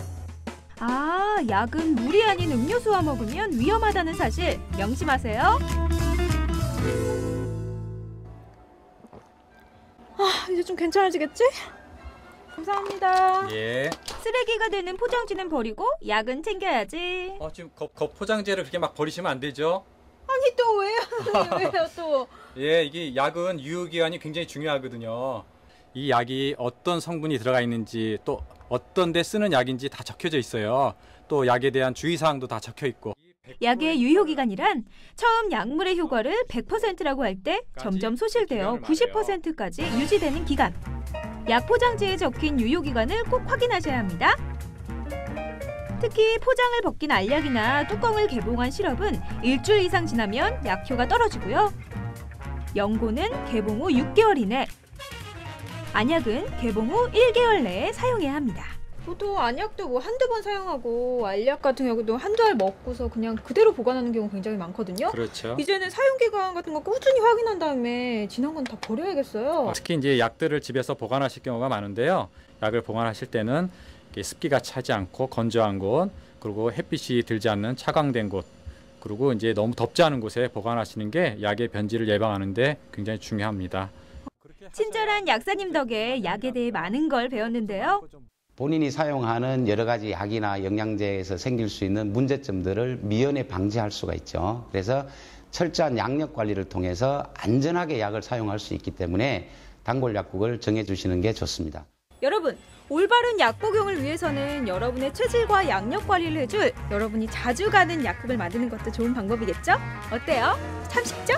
약은 물이 아닌 음료수와 먹으면 위험하다는 사실 명심하세요. 이제 좀 괜찮아지겠지? 감사합니다. 예. 쓰레기가 되는 포장지는 버리고 약은 챙겨야지. 지금 포장재를 그렇게 막 버리시면 안 되죠. 아니 또 왜요? 왜요 또? 예, 이게 약은 유효기간이 굉장히 중요하거든요. 이 약이 어떤 성분이 들어가 있는지 또 어떤 데 쓰는 약인지 다 적혀져 있어요. 또 약에 대한 주의사항도 다 적혀 있고. 약의 유효기간이란 처음 약물의 효과를 100%라고 할 때 점점 소실되어 90%까지 유지되는 기간. 약 포장지에 적힌 유효기간을 꼭 확인하셔야 합니다. 특히 포장을 벗긴 알약이나 뚜껑을 개봉한 시럽은 일주일 이상 지나면 약효가 떨어지고요. 연고는 개봉 후 6개월 이내, 안약은 개봉 후 1개월 내에 사용해야 합니다. 보통 안약도 뭐 한두 번 사용하고 알약 같은 경우도 한두 알 먹고서 그냥 그대로 보관하는 경우 굉장히 많거든요. 그렇죠. 이제는 사용기간 같은 거 꾸준히 확인한 다음에 지난 건 다 버려야겠어요. 특히 이제 약들을 집에서 보관하실 경우가 많은데요. 약을 보관하실 때는 습기가 차지 않고 건조한 곳, 그리고 햇빛이 들지 않는 차광된 곳, 그리고 이제 너무 덥지 않은 곳에 보관하시는 게 약의 변질을 예방하는데 굉장히 중요합니다. 친절한 약사님 덕에 약에 대해 많은 걸 배웠는데요. 본인이 사용하는 여러 가지 약이나 영양제에서 생길 수 있는 문제점들을 미연에 방지할 수가 있죠. 그래서 철저한 양력 관리를 통해서 안전하게 약을 사용할 수 있기 때문에 단골 약국을 정해주시는 게 좋습니다. 여러분, 올바른 약 복용을 위해서는 여러분의 체질과 양력 관리를 해줄 여러분이 자주 가는 약국을 만드는 것도 좋은 방법이겠죠? 어때요? 참 쉽죠?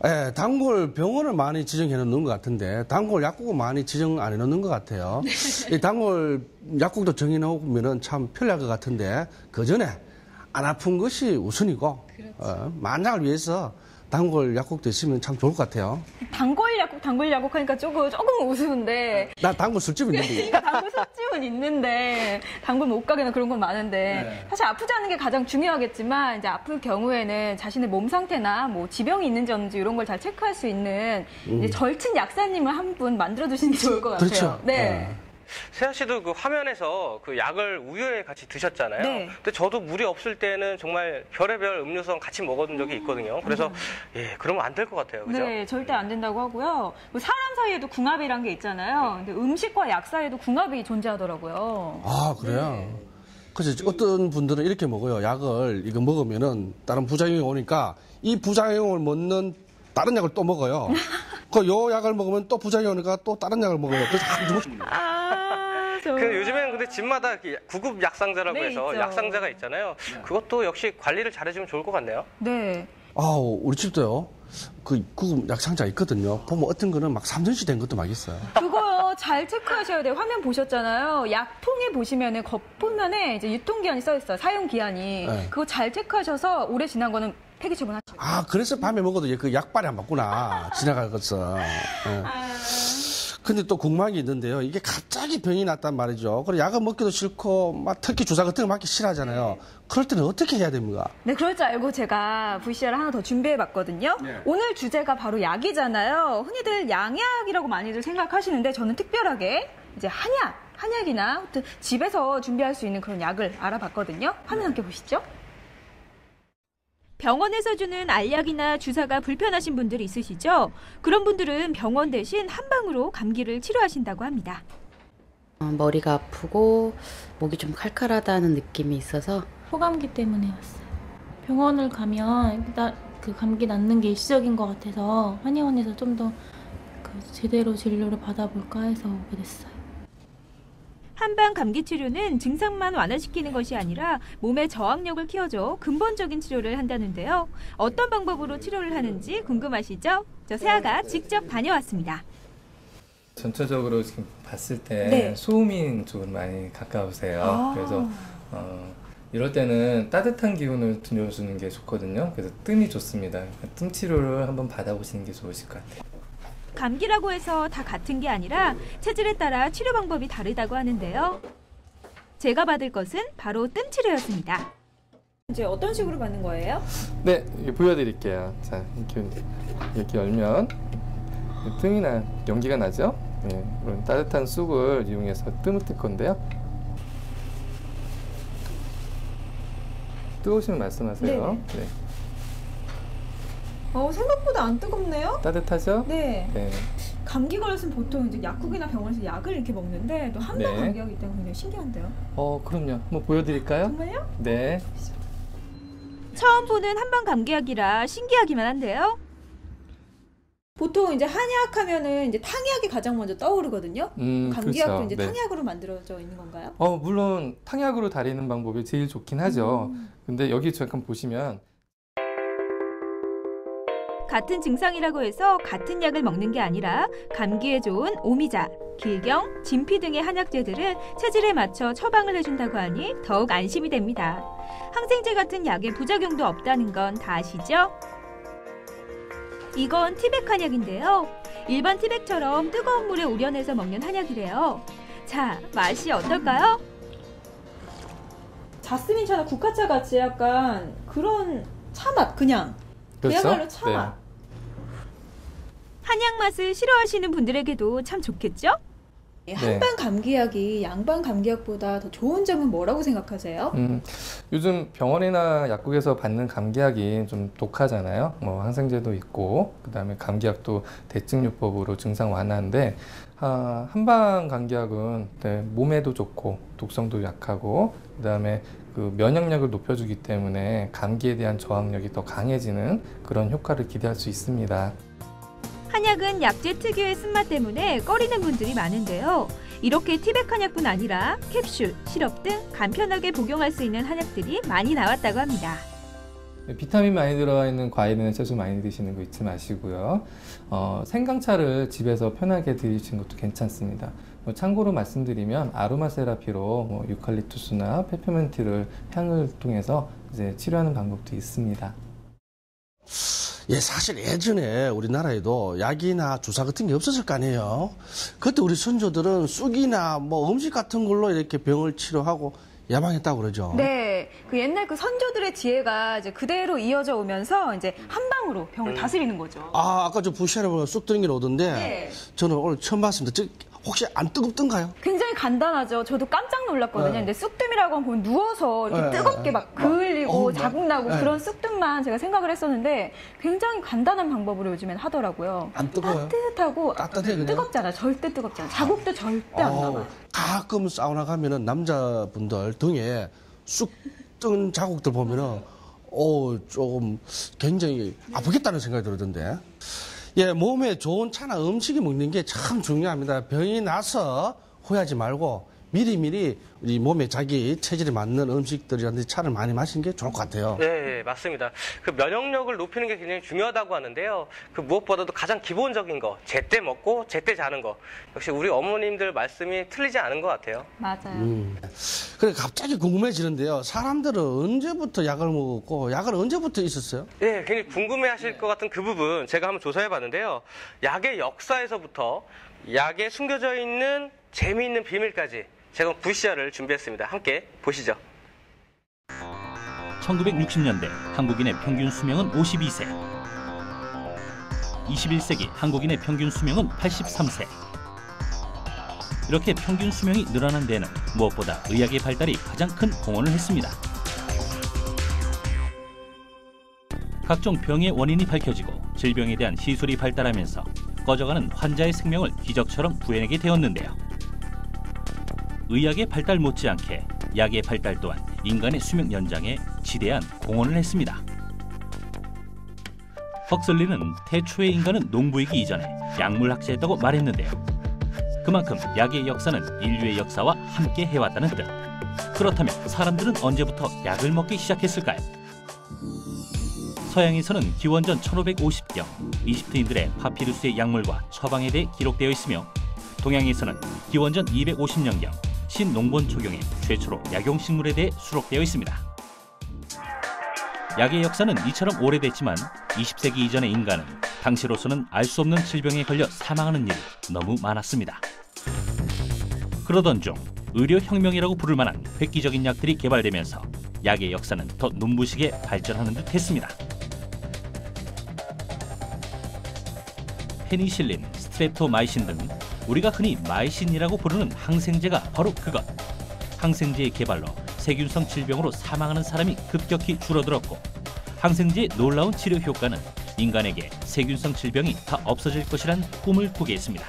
네, 단골 병원을 많이 지정해 놓는 것 같은데 단골 약국은 많이 지정 안 해 놓는 것 같아요. 이 단골 약국도 정해 놓으면 참 편리할 것 같은데 그 전에 안 아픈 것이 우선이고 만약을 위해서 단골 약국 드시면 참 좋을 것 같아요. 단골 약국 하니까 조금 우스운데. 나 단골 술집 있는데. 단골 술집은 있는데 단골 못 가게나 그런 건 많은데 사실 아프지 않은 게 가장 중요하겠지만 이제 아플 경우에는 자신의 몸 상태나 뭐 지병이 있는지 없는지 이런 걸 잘 체크할 수 있는 이제 절친 약사님을 한 분 만들어 두시는 게 좋을 것 같아요. 그렇죠. 네. 세아 씨도 그 화면에서 그 약을 우유에 같이 드셨잖아요. 네. 근데 저도 물이 없을 때는 정말 별의별 음료수 같이 먹어본 적이 있거든요. 그래서 예, 그러면 안 될 것 같아요. 그죠? 네, 절대 안 된다고 하고요. 사람 사이에도 궁합이란 게 있잖아요. 근데 음식과 약 사이에도 궁합이 존재하더라고요. 아, 그래요? 그래서 어떤 분들은 이렇게 먹어요. 약을 이거 먹으면은 다른 부작용이 오니까 이 부작용을 먹는 다른 약을 또 먹어요. 그 요 약을 먹으면 또 부작용이 오니까 또 다른 약을 먹어요. 그래서 그 요즘에는 근데 집마다 구급 약상자라고 네, 해서 있죠. 약상자가 있잖아요. 그것도 역시 관리를 잘해주면 좋을 것 같네요. 네. 우리 집도요. 그 약상자 있거든요. 보면 어떤 거는 막 3년씩 된 것도 막 있어요. 그거요, 잘 체크하셔야 돼요. 화면 보셨잖아요. 약통에 보시면은 겉표면에 이제 유통기한이 써있어요. 사용기한이. 네. 그거 잘 체크하셔서 오래 지난 거는 폐기 처분하시고. 그래서 밤에 먹어도 그 약발이 안 맞구나. 지나갈 것은. 예. 근데 또 궁금한 게 있는데요. 이게 갑자기 병이 났단 말이죠. 그리고 약을 먹기도 싫고, 막 특히 주사 같은 거 맞기 싫어하잖아요. 그럴 때는 어떻게 해야 됩니까? 네, 그럴 줄 알고 제가 VCR을 하나 더 준비해봤거든요. 네. 오늘 주제가 바로 약이잖아요. 흔히들 양약이라고 많이들 생각하시는데 저는 특별하게 이제 한약이나 집에서 준비할 수 있는 그런 약을 알아봤거든요. 화면 함께 보시죠. 병원에서 주는 알약이나 주사가 불편하신 분들이 있으시죠? 그런 분들은 병원 대신 한방으로 감기를 치료하신다고 합니다. 머리가 아프고 목이 좀 칼칼하다는 느낌이 있어서 호감기 때문에 왔어요. 병원을 가면 그 감기 낫는 게 일시적인 것 같아서 한의원에서 좀 더 제대로 진료를 받아볼까 해서 오게 됐어요. 한방 감기 치료는 증상만 완화시키는 것이 아니라 몸의 저항력을 키워줘 근본적인 치료를 한다는데요. 어떤 방법으로 치료를 하는지 궁금하시죠? 저 세아가 직접 다녀왔습니다. 전체적으로 지금 봤을 때 소음인 쪽으로 많이 가까우세요. 그래서 이럴 때는 따뜻한 기운을 들려주는 게 좋거든요. 그래서 뜸이 좋습니다. 뜸 치료를 한번 받아보시는 게 좋으실 것 같아요. 감기라고 해서 다 같은 게 아니라 체질에 따라 치료 방법이 다르다고 하는데요. 제가 받을 것은 바로 뜸 치료였습니다. 이제 어떤 식으로 받는 거예요? 네, 보여드릴게요. 자, 이렇게 열면 뜸이 연기가 나죠? 네, 이런 따뜻한 쑥을 이용해서 뜸을 뜰 건데요. 뜨거우시면 말씀하세요. 네. 생각보다 안 뜨겁네요? 따뜻하죠? 네. 네. 감기 걸렸으면 보통 이제 약국이나 병원에서 약을 이렇게 먹는데 또 한방 네. 감기약이 있다는 게 굉장히 신기한데요? 그럼요. 한번 보여드릴까요? 정말요? 네. 처음 보는 한방 감기약이라 신기하기만 한데요. 보통 이제 한약 하면은 이제 탕약이 가장 먼저 떠오르거든요. 감기약도 그렇죠. 이제 네. 탕약으로 만들어져 있는 건가요? 물론 탕약으로 다리는 방법이 제일 좋긴 하죠. 근데 여기 잠깐 보시면 같은 증상이라고 해서 같은 약을 먹는 게 아니라 감기에 좋은 오미자, 길경, 진피 등의 한약재들을 체질에 맞춰 처방을 해준다고 하니 더욱 안심이 됩니다. 항생제 같은 약의 부작용도 없다는 건 다 아시죠? 이건 티백 한약인데요. 일반 티백처럼 뜨거운 물에 우려내서 먹는 한약이래요. 자, 맛이 어떨까요? 자스민차나 국화차 같이 약간 그런 차맛 그냥. 그렇죠? 그야말로 차맛. 네. 한약 맛을 싫어하시는 분들에게도 참 좋겠죠? 한방 감기약이 양방 감기약보다 더 좋은 점은 뭐라고 생각하세요? 요즘 병원이나 약국에서 받는 감기약이 좀 독하잖아요. 항생제도 있고 그다음에 감기약도 대증요법으로 증상 완화인데 한방 감기약은 몸에도 좋고 독성도 약하고 그다음에 그 면역력을 높여주기 때문에 감기에 대한 저항력이 더 강해지는 그런 효과를 기대할 수 있습니다. 한약은 약재 특유의 쓴맛 때문에 꺼리는 분들이 많은데요. 이렇게 티백 한약뿐 아니라 캡슐, 시럽 등 간편하게 복용할 수 있는 한약들이 많이 나왔다고 합니다. 비타민 많이 들어가 있는 과일이나 채소 많이 드시는 거 잊지 마시고요. 생강차를 집에서 편하게 드시는 것도 괜찮습니다. 참고로 말씀드리면 아로마 세라피로 유칼립투스나 페퍼민트를 향을 통해서 이제 치료하는 방법도 있습니다. 예, 사실 예전에 우리나라에도 약이나 주사 같은 게 없었을 거 아니에요. 그때 우리 선조들은 쑥이나 뭐 음식 같은 걸로 이렇게 병을 치료하고 예방했다고 그러죠. 네, 그 옛날 그 선조들의 지혜가 이제 그대로 이어져 오면서 이제 한 방으로 병을 다스리는 거죠. 아까 저 부시아를 보면 쑥 들은 게 오던데 네. 저는 오늘 처음 봤습니다. 혹시 안 뜨겁던가요? 굉장히 간단하죠. 저도 깜짝 놀랐거든요. 네. 근데 쑥뜸이라고 보면 누워서 이렇게 네. 뜨겁게 막 그을리고 자국 나고 네. 그런 쑥뜸만 제가 생각을 했었는데 굉장히 간단한 방법으로 요즘엔 하더라고요. 안 뜨거워요? 따뜻하고 따뜻해, 그냥? 뜨겁잖아. 절대 뜨겁지 않아. 자국도 절대 안 남아. 가끔 사우나 가면은 남자분들 등에 쑥 뜬 자국들 보면은 조금 굉장히 아프겠다는 생각이 들던데. 예, 몸에 좋은 차나 음식이 먹는 게 참 중요합니다. 병이 나서 후회하지 말고 미리미리 우리 몸에 자기 체질에 맞는 음식들이라든지 차를 많이 마시는 게 좋을 것 같아요. 네, 맞습니다. 그 면역력을 높이는 게 굉장히 중요하다고 하는데요. 그 무엇보다도 가장 기본적인 거, 제때 먹고 제때 자는 거. 역시 우리 어머님들 말씀이 틀리지 않은 것 같아요. 맞아요. 그래 갑자기 궁금해지는데요. 사람들은 언제부터 약을 먹었고 약을 언제부터 있었어요? 네, 굉장히 궁금해하실 것 같은 그 부분 제가 한번 조사해봤는데요. 약의 역사에서부터 약에 숨겨져 있는 재미있는 비밀까지 제가 VCR을 준비했습니다. 함께 보시죠. 1960년대 한국인의 평균 수명은 52세. 21세기 한국인의 평균 수명은 83세. 이렇게 평균 수명이 늘어난 데는 무엇보다 의학의 발달이 가장 큰 공헌을 했습니다. 각종 병의 원인이 밝혀지고 질병에 대한 시술이 발달하면서 꺼져가는 환자의 생명을 기적처럼 구해내게 되었는데요. 의학의 발달 못지않게 약의 발달 또한 인간의 수명 연장에 지대한 공헌을 했습니다. 헉슬리는 태초의 인간은 농부이기 이전에 약물학자였다고 말했는데요. 그만큼 약의 역사는 인류의 역사와 함께 해왔다는 뜻. 그렇다면 사람들은 언제부터 약을 먹기 시작했을까요? 서양에서는 기원전 1550경 이집트인들의 파피루스의 약물과 처방에 대해 기록되어 있으며 동양에서는 기원전 250년경 신농본초경에 최초로 약용식물에 대해 수록되어 있습니다. 약의 역사는 이처럼 오래됐지만 20세기 이전의 인간은 당시로서는 알 수 없는 질병에 걸려 사망하는 일이 너무 많았습니다. 그러던 중 의료혁명이라고 부를 만한 획기적인 약들이 개발되면서 약의 역사는 더 눈부시게 발전하는 듯 했습니다. 페니실린, 스트랩토마이신 등 우리가 흔히 마이신이라고 부르는 항생제가 바로 그것. 항생제의 개발로 세균성 질병으로 사망하는 사람이 급격히 줄어들었고 항생제의 놀라운 치료 효과는 인간에게 세균성 질병이 다 없어질 것이란 꿈을 꾸게 했습니다.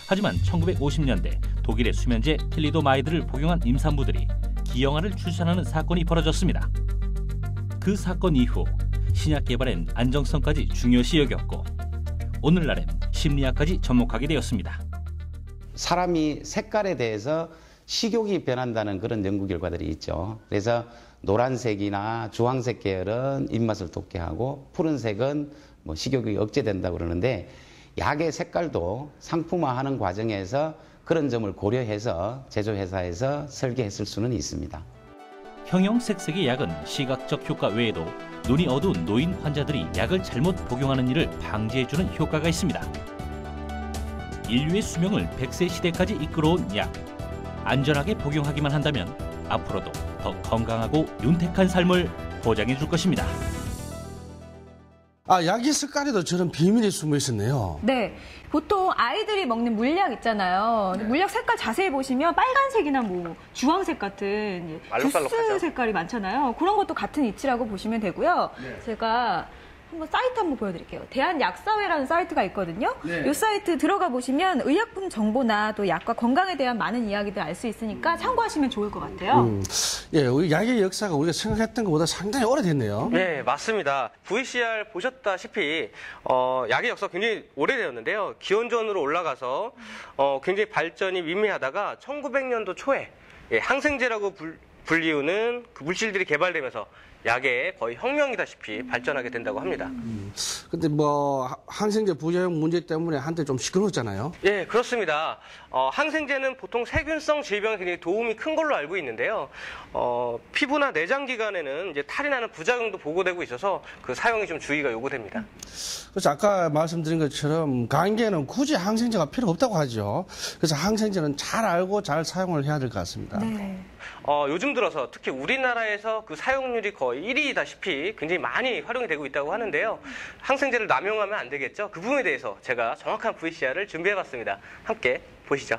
하지만 1950년대 독일의 수면제 텔리도마이드를 복용한 임산부들이 기형아를 출산하는 사건이 벌어졌습니다. 그 사건 이후 신약 개발엔 안정성까지 중요시 여겼고 오늘날엔 심리학까지 접목하게 되었습니다. 사람이 색깔에 대해서 식욕이 변한다는 그런 연구 결과들이 있죠. 그래서 노란색이나 주황색 계열은 입맛을 돋게 하고 푸른색은 뭐 식욕이 억제된다고 그러는데 약의 색깔도 상품화하는 과정에서 그런 점을 고려해서 제조회사에서 설계했을 수는 있습니다. 형형색색의 약은 시각적 효과 외에도 눈이 어두운 노인 환자들이 약을 잘못 복용하는 일을 방지해주는 효과가 있습니다. 인류의 수명을 100세 시대까지 이끌어온 약. 안전하게 복용하기만 한다면 앞으로도 더 건강하고 윤택한 삶을 보장해 줄 것입니다. 약의 색깔에도 저런 비밀이 숨어 있었네요. 네, 보통 아이들이 먹는 물약 있잖아요. 근데 물약 색깔 자세히 보시면 빨간색이나 뭐 주황색 같은 주스 색깔이 많잖아요. 그런 것도 같은 이치라고 보시면 되고요. 네. 제가 한번 사이트 한번 보여드릴게요. 대한약사회라는 사이트가 있거든요. 네. 이 사이트 들어가 보시면 의약품 정보나 또 약과 건강에 대한 많은 이야기들 알 수 있으니까 참고하시면 좋을 것 같아요. 예, 우리 약의 역사가 우리가 생각했던 것보다 상당히 오래됐네요. 네, 맞습니다. VCR 보셨다시피 약의 역사가 굉장히 오래되었는데요. 기원전으로 올라가서 굉장히 발전이 미미하다가 1900년도 초에 항생제라고 불리우는 그 물질들이 개발되면서 약의 거의 혁명이다시피 발전하게 된다고 합니다. 근데 뭐 항생제 부작용 문제 때문에 한때 좀 시끄러웠잖아요. 예, 그렇습니다. 항생제는 보통 세균성 질병에 굉장히 도움이 큰 걸로 알고 있는데요. 피부나 내장 기관에는 이제 탈이 나는 부작용도 보고되고 있어서 그 사용이 좀 주의가 요구됩니다. 그래서 아까 말씀드린 것처럼 감기에는 굳이 항생제가 필요 없다고 하죠. 그래서 항생제는 잘 알고 잘 사용을 해야 될 것 같습니다. 네. 요즘 들어서 특히 우리나라에서 그 사용률이 거의 1위다시피 굉장히 많이 활용이 되고 있다고 하는데요. 항생제를 남용하면 안 되겠죠. 그 부분에 대해서 제가 정확한 VCR을 준비해봤습니다. 함께 보시죠.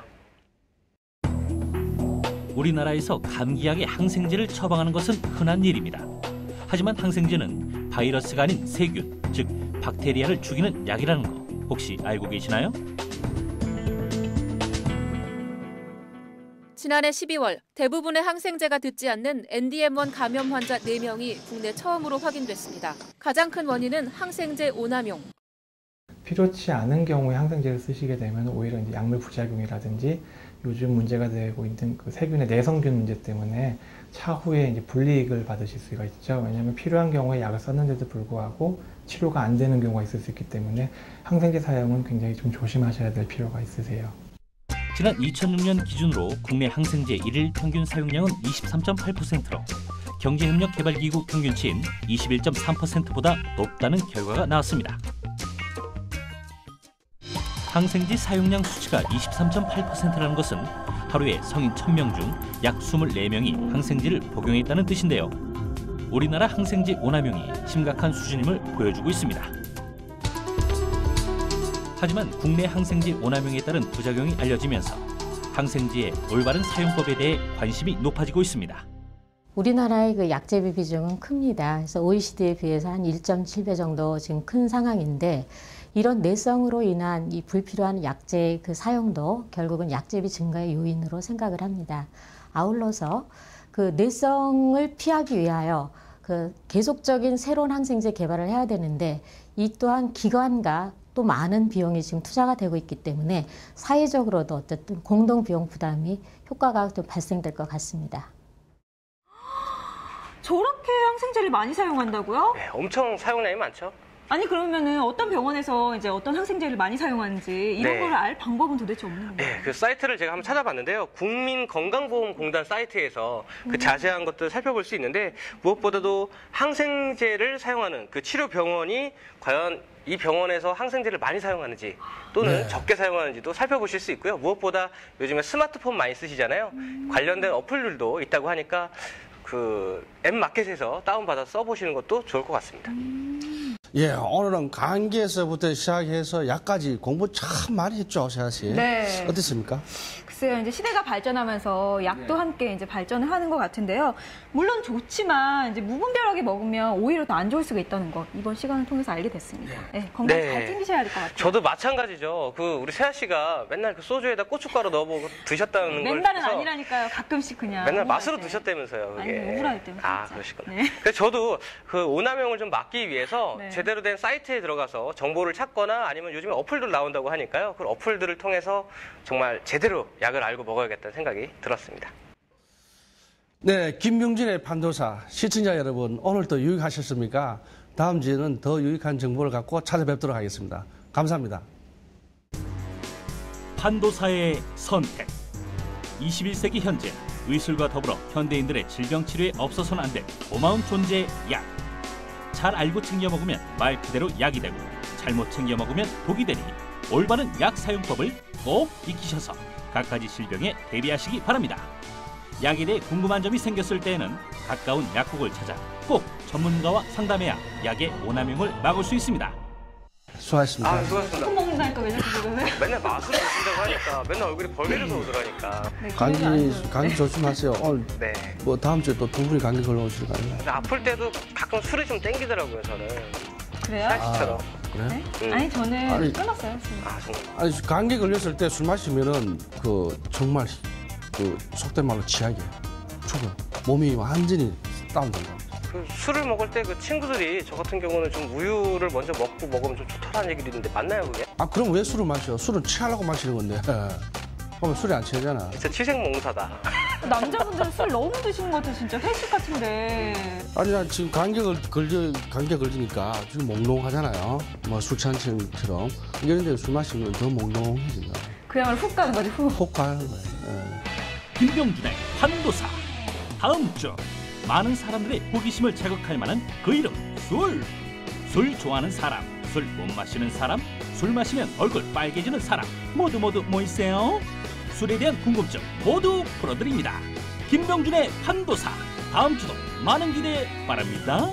우리나라에서 감기약에 항생제를 처방하는 것은 흔한 일입니다. 하지만 항생제는 바이러스가 아닌 세균, 즉 박테리아를 죽이는 약이라는 거 혹시 알고 계시나요? 지난해 12월 대부분의 항생제가 듣지 않는 NDM1 감염 환자 4명이 국내 처음으로 확인됐습니다. 가장 큰 원인은 항생제 오남용. 필요치 않은 경우에 항생제를 쓰시게 되면 오히려 이제 약물 부작용이라든지 요즘 문제가 되고 있는 그 세균의 내성균 문제 때문에 차후에 이제 불이익을 받으실 수가 있죠. 왜냐하면 필요한 경우에 약을 썼는데도 불구하고 치료가 안 되는 경우가 있을 수 있기 때문에 항생제 사용은 굉장히 좀 조심하셔야 될 필요가 있으세요. 지난 2006년 기준으로 국내 항생제 일일 평균 사용량은 23.8%로 경제협력개발기구 평균치인 21.3%보다 높다는 결과가 나왔습니다. 항생제 사용량 수치가 23.8%라는 것은 하루에 성인 1000명 중 약 24명이 항생제를 복용했다는 뜻인데요. 우리나라 항생제 오남용이 심각한 수준임을 보여주고 있습니다. 하지만 국내 항생제 오남용에 따른 부작용이 알려지면서 항생제의 올바른 사용법에 대해 관심이 높아지고 있습니다. 우리나라의 그 약재비 비중은 큽니다. 그래서 OECD에 비해서 한 1.7배 정도 지금 큰 상황인데 이런 내성으로 인한 이 불필요한 약재의 그 사용도 결국은 약재비 증가의 요인으로 생각을 합니다. 아울러서 그 내성을 피하기 위하여 그 계속적인 새로운 항생제 개발을 해야 되는데 이 또한 기관과 또 많은 비용이 지금 투자가 되고 있기 때문에 사회적으로도 어쨌든 공동 비용 부담이 효과가 좀 발생될 것 같습니다. 저렇게 항생제를 많이 사용한다고요? 네, 엄청 사용량이 많죠. 아니 그러면은 어떤 병원에서 이제 어떤 항생제를 많이 사용하는지 이런 네. 걸 알 방법은 도대체 없는 건가요? 네, 그 사이트를 제가 한번 찾아봤는데요. 국민건강보험공단 사이트에서 그 자세한 것들을 살펴볼 수 있는데 무엇보다도 항생제를 사용하는 그 치료 병원이 과연 이 병원에서 항생제를 많이 사용하는지 또는 적게 사용하는지도 살펴보실 수 있고요. 무엇보다 요즘에 스마트폰 많이 쓰시잖아요. 관련된 어플들도 있다고 하니까 그 앱마켓에서 다운받아서 써보시는 것도 좋을 것 같습니다. 예, 오늘은 감기에서부터 시작해서 약까지 공부 참 많이 했죠, 세아 씨. 네. 어땠습니까? 글쎄요, 이제 시대가 발전하면서 약도 함께 이제 발전을 하는 것 같은데요. 물론 좋지만 이제 무분별하게 먹으면 오히려 더 안 좋을 수가 있다는 것 이번 시간을 통해서 알게 됐습니다. 네, 건강 잘 챙기셔야 될 것 같아요. 저도 마찬가지죠. 그 우리 세아 씨가 맨날 그 소주에다 고춧가루 넣어보고 드셨다는 걸. 맨날은 아니라니까요. 가끔씩 그냥. 맨날 맛으로 드셨다면서요. 그게. 아니, 우울할 때문에. 아, 그러시구나. 네. 그래서 저도 그 오남용을 좀 막기 위해서 네. 제대로 된 사이트에 들어가서 정보를 찾거나 아니면 요즘에 어플들 나온다고 하니까요. 그 어플들을 통해서 정말 제대로 약을 알고 먹어야겠다는 생각이 들었습니다. 네, 김명진의 판도사 시청자 여러분, 오늘도 유익하셨습니까? 다음 주에는 더 유익한 정보를 갖고 찾아뵙도록 하겠습니다. 감사합니다. 판도사의 선택. 21세기 현재 의술과 더불어 현대인들의 질병 치료에 없어서는 안 될 고마운 존재 약. 잘 알고 챙겨 먹으면 말 그대로 약이 되고 잘못 챙겨 먹으면 독이 되니 올바른 약 사용법을 꼭 익히셔서 각가지 질병에 대비하시기 바랍니다. 약에 대해 궁금한 점이 생겼을 때에는 가까운 약국을 찾아 꼭 전문가와 상담해야 약의 오남용을 막을 수 있습니다. 수고하셨습니다. 아, 수고하셨습니다. 조금 먹는다니까 왜 자꾸 그러세요? 맨날 맛으로 드신다고 하니까 맨날 얼굴이 벌개져서 오더라니까. 감기 조심하세요. 오늘 네. 뭐 다음 주에 또 두 분이 감기 걸려오시는 거 아니에요? 아플 때도 가끔 술이 좀 땡기더라고요, 저는. 그래요? 사실처럼. 그래? 네? 아니 저는 아니, 끊었어요. 아, 정말. 아니 감기 걸렸을 때 술 마시면은 그 정말 그 속된 말로 치약이에요. 죽어. 몸이 완전히 다운된다. 그 술을 먹을 때 그 친구들이 저 같은 경우는 좀 우유를 먼저 먹고 먹으면 좀 좋다는 얘기를 있는데 맞나요, 그게? 아 그럼 왜 술을 마셔? 술은 취하려고 마시는 건데. 그러면 술이 안 취하잖아. 진짜 취생몽사다. 남자분들은 술 너무 드시는 것 같아요. 진짜 회식 같은데. 아니, 난 지금 감기 걸리니까 지금 몽롱하잖아요. 뭐 술 취한 처럼. 이런데 술 마시면 더 몽롱해진다. 그야말로 훅 가는 거지, 훅. 훅 가는 거예요. 김병준의 판도사. 다음 주 많은 사람들의 호기심을 자극할 만한 그 이름 술. 술 좋아하는 사람, 술 못 마시는 사람, 술 마시면 얼굴 빨개지는 사람 모두 모이세요. 술에 대한 궁금증 모두 풀어드립니다. 김병준의 판도사. 다음 주도 많은 기대 바랍니다.